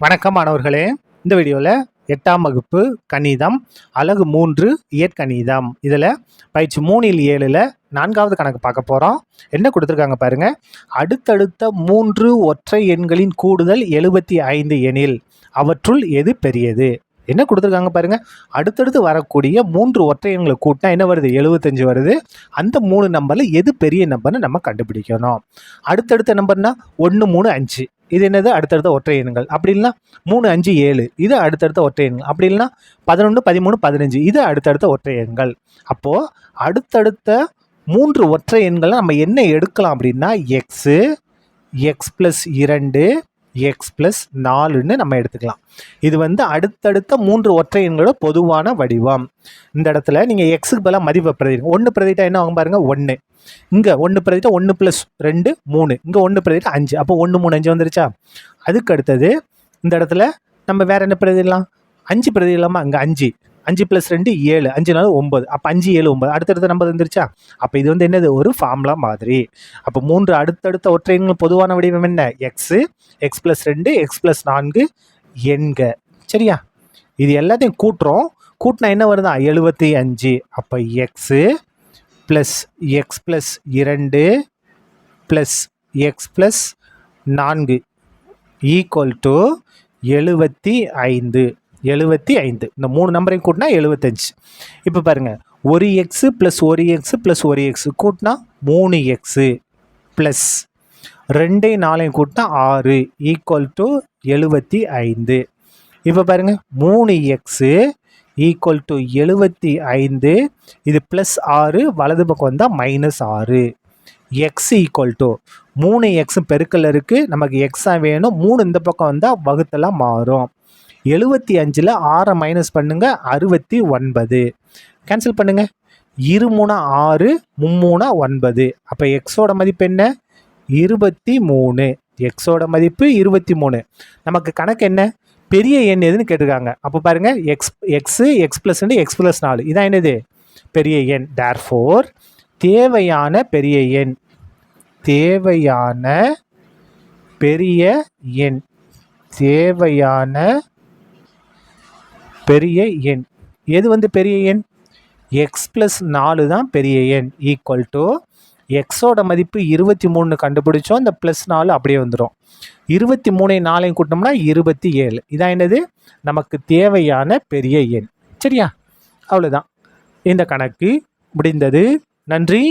வணக்கம் மாணவர்களே. இந்த வீடியோவில் 8ஆம் வகுப்பு கணிதம் அலகு 3 இயற்கணிதம் இதில் பயிற்சி 3ல் 7ல் 4வது கணக்கு பார்க்க போகிறோம். என்ன கொடுத்துருக்காங்க பாருங்க. அடுத்தடுத்த 3 ஒற்றை எண்களின் கூடுதல் 75 எனில் அவற்றுள் எது பெரியது? என்ன கொடுத்துருக்காங்க பாருங்க. அடுத்தடுத்து வரக்கூடிய 3 ஒற்றை எண்களை கூட்டினா என்ன வருது? 75 வருது. அந்த 3 நம்பரில் எது பெரிய நம்பர்னு நம்ம கண்டுபிடிக்கணும். அடுத்தடுத்த நம்பர்னா 1 3 5 இது என்னது? அடுத்தடுத்த ஒற்றை எண்கள். அப்படி இல்லைனா 3 5 7 இது அடுத்தடுத்த ஒற்றை எண்கள். அப்படி இல்லைனா 11 13 15 இது அடுத்தடுத்த ஒற்றை எண்கள். அப்போது அடுத்தடுத்த 3 ஒற்றை எண்களை நம்ம என்ன எடுக்கலாம் அப்படின்னா X, X plus 2 X plus 4ன்னு நம்ம எடுத்துக்கலாம். இது அடுத்தடுத்த 3 ஒற்றை எண்களோட பொதுவான வடிவம். இந்த இடத்துல நீங்கள் எக்ஸுக்கு பதிலாக மதிப்பை பிரதிடுங்க. 1 பிரதிட்டா என்ன ஆகும் பாருங்க, 1. இங்கே 1 பிரதிட்டா 1 + 2 3. இங்கே 1 பிரதிட்டா 5. அப்போ 1 3 5 வந்துருச்சா? அதுக்கு அடுத்தது இந்த இடத்துல நம்ம வேற என்ன பிரதிடலாம்? 5 பிரதிடலாமா? இங்கே 5 5 + 2 7 5 4 9. அப்போ 5 7 9 அடுத்தடுத்த நம்பர் வந்துருச்சா? அப்போ இது என்னது? ஒரு ஃபார்முலா மாதிரி. அப்போ 3 அடுத்தடுத்த ஒற்றை எண்கள் பொதுவான வடிவம் என்ன? X, X plus 2 X plus 4 எண்க. சரியா? இது எல்லாத்தையும் கூட்டுறோம். கூட்டினா என்ன வருதா? 75. அப்போ x plus X plus 2 plus X plus 4 equal to 75. 75 இந்த 3 நம்பரையும் கூட்டினா 75. இப்போ பாருங்கள், ஒரு எக்ஸு ப்ளஸ் ஒரு எக்ஸு ப்ளஸ் ஒரு எக்ஸு கூட்டினா 3 எக்ஸு ப்ளஸ் 2 4 கூட்டினா 6 ஈக்குவல் டு 75. இப்போ பாருங்கள், 3 எக்ஸு ஈக்குவல் டு 75. இது ப்ளஸ் 6 வலது பக்கம் வந்தால் -6. எக்ஸ் ஈக்குவல் டு 3 எக்ஸு பெருக்கல் இருக்குது, நமக்கு எக்ஸாக வேணும். 3 இந்த பக்கம் வந்தால் வகுத்தெல்லாம் மாறும். 75ல் 6 மைனஸ் பண்ணுங்க, 69. கேன்சல் பண்ணுங்க. 2 3 6 3 9. அப்போ எக்ஸோட மதிப்பு என்ன? 23. எக்ஸோட மதிப்பு 23. நமக்கு கணக்கு என்ன? பெரிய எண் எதுன்னு கேட்டிருக்காங்க. அப்போ பாருங்க, x X plus 2 X plus 4 இதான் என்னது? பெரிய எண். தேர்ஃபோர் தேவையான பெரிய எண், தேவையான பெரிய எண், தேவையான பெரிய எண் எது பெரிய எண்? எக்ஸ் ப்ளஸ் 4 தான் பெரிய எண். ஈக்குவல் டு எக்ஸோட மதிப்பு 23 கண்டுபிடிச்சோம். இந்த ப்ளஸ் 4 அப்படியே வந்துடும். 23 4 கூட்டினோம்னா 27. இதான் என்னது? நமக்கு தேவையான பெரிய எண். சரியா? அவ்வளோதான். இந்த கணக்கு முடிந்தது. நன்றி.